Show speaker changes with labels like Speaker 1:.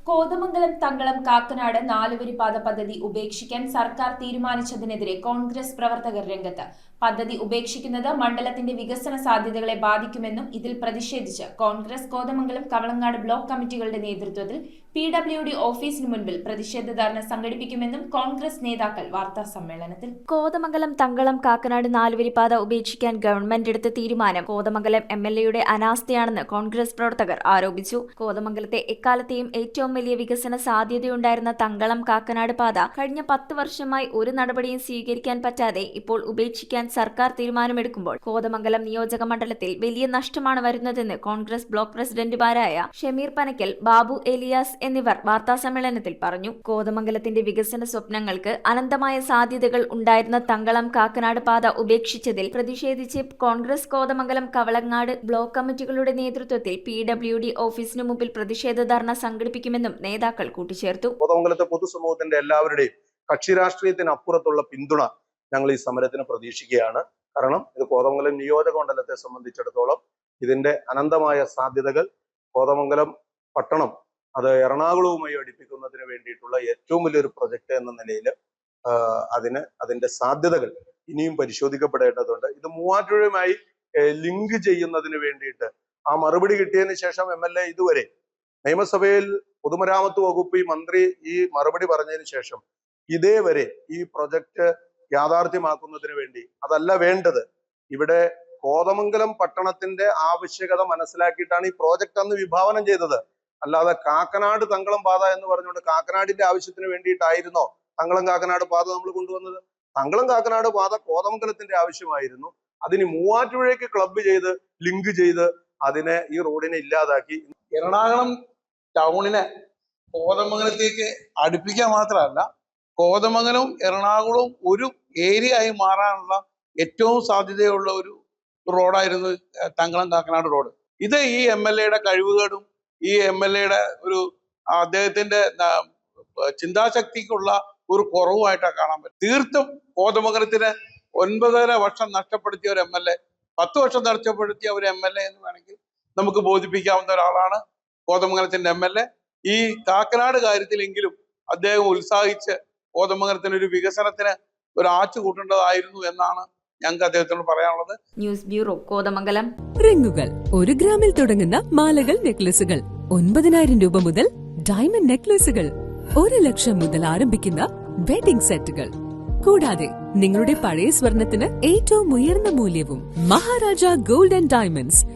Speaker 1: കോതമംഗലം തങ്കളം കാക്കനാട് നാലുവരിപ്പാത പദ്ധതി ഉപേക്ഷിക്കാൻ സർക്കാർ തീരുമാനിച്ചതിനെതിരെ കോൺഗ്രസ് പ്രവർത്തകർ രംഗത്ത്. പദ്ധതി ഉപേക്ഷിക്കുന്നത് മണ്ഡലത്തിന്റെ വികസന സാധ്യതകളെ ബാധിക്കുമെന്നും ഇതിൽ പ്രതിഷേധിച്ച് കോൺഗ്രസ് കോതമംഗലം കവളങ്ങാട് ബ്ലോക്ക് കമ്മിറ്റികളുടെ നേതൃത്വത്തിൽ PWD ഓഫീസിന് മുൻപിൽ പ്രതിഷേധ ധർണ സംഘടിപ്പിക്കുമെന്നും കോൺഗ്രസ് നേതാക്കൾ വാർത്താസമ്മേളനത്തിൽ.
Speaker 2: കോതമംഗലം തങ്കളം കാക്കനാട് നാലുവരിപ്പാത ഉപേക്ഷിക്കാൻ ഗവൺമെന്റ് എടുത്ത തീരുമാനം കോതമംഗലം MLAയുടെ അനാസ്ഥയാണെന്ന് കോൺഗ്രസ് പ്രവർത്തകർ ആരോപിച്ചു. കോതമംഗലത്തെ എക്കാലത്തെയും ഏറ്റവും വലിയ വികസന സാധ്യതയുണ്ടായിരുന്ന തങ്കളം കാക്കനാട് പാത കഴിഞ്ഞ 10 വർഷമായി ഒരു നടപടിയും സ്വീകരിക്കാൻ പറ്റാതെ ഇപ്പോൾ ഉപേക്ഷിക്കാൻ സർക്കാർ തീരുമാനമെടുക്കുമ്പോൾ കോതമംഗലം നിയോജക മണ്ഡലത്തിൽ വലിയ നഷ്ടമാണ് വരുന്നതെന്ന് കോൺഗ്രസ് ബ്ലോക്ക് പ്രസിഡന്റുമാരായ ഷമീർ പനക്കൽ, ബാബു എലിയാസ് എന്നിവർ വാർത്താസമ്മേളനത്തിൽ പറഞ്ഞു. കോതമംഗലത്തിന്റെ വികസന സ്വപ്നങ്ങൾക്ക് അനന്തമായ സാധ്യതകൾ ഉണ്ടായിരുന്ന തങ്കളം കാക്കനാട് പാത ഉപേക്ഷിച്ചതിൽ പ്രതിഷേധിച്ച് കോൺഗ്രസ് കോതമംഗലം കവളങ്ങാട് ബ്ലോക്ക് കമ്മിറ്റികളുടെ നേതൃത്വത്തിൽ PWD ഓഫീസിനു മുമ്പിൽ പ്രതിഷേധ ധർണ സംഘടിപ്പിക്കുമെന്നും നേതാക്കൾ കൂട്ടിച്ചേർത്തു.
Speaker 3: കോതമംഗലത്തെ പൊതുസമൂഹത്തിന്റെ എല്ലാവരുടെയും കക്ഷി രാഷ്ട്രീയത്തിനപ്പുറത്തുള്ള പിന്തുണ ഞങ്ങൾ ഈ സമരത്തിന് പ്രതീക്ഷിക്കുകയാണ്. കാരണം ഇത് കോതമംഗലം നിയോജക മണ്ഡലത്തെ സംബന്ധിച്ചിടത്തോളം ഇതിന്റെ അനന്തമായ സാധ്യതകൾ, കോതമംഗലം പട്ടണം അത് എറണാകുളവുമായി അടുപ്പിക്കുന്നതിന് വേണ്ടിയിട്ടുള്ള ഏറ്റവും വലിയൊരു പ്രൊജക്ട് എന്ന നിലയിൽ അതിന്റെ സാധ്യതകൾ ഇനിയും പരിശോധിക്കപ്പെടേണ്ടതുണ്ട്. ഇത് മൂവാറ്റുപുഴയുമായി ലിങ്ക് ചെയ്യുന്നതിന് വേണ്ടിയിട്ട് ആ മറുപടി കിട്ടിയതിന് ശേഷം MLA ഇതുവരെ നിയമസഭയിൽ പൊതുമരാമത്ത് വകുപ്പ് മന്ത്രി ഈ മറുപടി പറഞ്ഞതിന് ശേഷം ഇതേവരെ ഈ പ്രൊജക്ട് യാഥാർത്ഥ്യമാക്കുന്നതിന് വേണ്ടി അതല്ല വേണ്ടത്. ഇവിടെ കോതമംഗലം പട്ടണത്തിന്റെ ആവശ്യകത മനസ്സിലാക്കിയിട്ടാണ് ഈ പ്രോജക്റ്റ് അന്ന് വിഭാവനം ചെയ്തത്. അല്ലാതെ കാക്കനാട് തങ്കളം പാത എന്ന് പറഞ്ഞുകൊണ്ട് കാക്കനാടിന്റെ ആവശ്യത്തിന് വേണ്ടിയിട്ടായിരുന്നോ തങ്കളം കാക്കനാട് പാത നമ്മൾ കൊണ്ടുവന്നത്? തങ്കളം കാക്കനാട് പാത കോതമംഗലത്തിന്റെ ആവശ്യമായിരുന്നു. അതിന് മൂവാറ്റുപുഴയ്ക്ക് ക്ലബ്ബ് ചെയ്ത് ലിങ്ക് ചെയ്ത് അതിനെ ഈ റോഡിനെ ഇല്ലാതാക്കി
Speaker 4: എറണാകുളം ടൗണിനെ കോതമംഗലത്തേക്ക് അടുപ്പിക്കാൻ മാത്രമല്ല, കോതമംഗലവും എറണാകുളവും ഒരു ഏരിയ ആയി മാറാനുള്ള ഏറ്റവും സാധ്യതയുള്ള ഒരു റോഡായിരുന്നു തങ്കളം കാക്കനാട് റോഡ്. ഇത് ഈ MLAയുടെ കഴിവുകേടും ഈ MLAയുടെ ഒരു അദ്ദേഹത്തിന്റെ ചിന്താശക്തിക്കുള്ള ഒരു കുറവുമായിട്ടാണ് കാണാൻ പറ്റും. തീർത്തും കോതമംഗലത്തിന് 9.5 വർഷം നഷ്ടപ്പെടുത്തിയ ഒരു MLA, 10 വർഷം നഷ്ടപ്പെടുത്തിയ ഒരു MLA എന്ന് വേണമെങ്കിൽ നമുക്ക് ബോധിപ്പിക്കാവുന്ന ഒരാളാണ് കോതമംഗലത്തിന്റെ MLA. ഈ കാക്കനാട് കാര്യത്തിലെങ്കിലും അദ്ദേഹം ഉത്സാഹിച്ച് കോതമംഗലത്തിന് ഒരു വികസനത്തിന് ഒരു ആച്ചു കൂട്ടേണ്ടതായിരുന്നു എന്നാണ് ഞങ്ങൾക്ക് അദ്ദേഹത്തോട് പറയാനുള്ളത്.
Speaker 2: News bureau, Kothamangalam.
Speaker 5: റിങ്ങുകൾ 1 ഗ്രാമിൽ തുടങ്ങുന്ന മാലകൾ, നെക്ലസുകൾ 9,000 രൂപ മുതൽ ഡയമണ്ട് നെക്ലസുകൾ 1 ലക്ഷം മുതൽ ആരംഭിക്കുന്ന വെഡിംഗ് സെറ്റുകൾ, കൂടാതെ നിങ്ങളുടെ പഴയ സ്വർണത്തിന് ഏറ്റവും ഉയർന്ന മൂല്യവും മഹാരാജ ഗോൾഡ് ആൻഡ് ഡയമണ്ട്സ്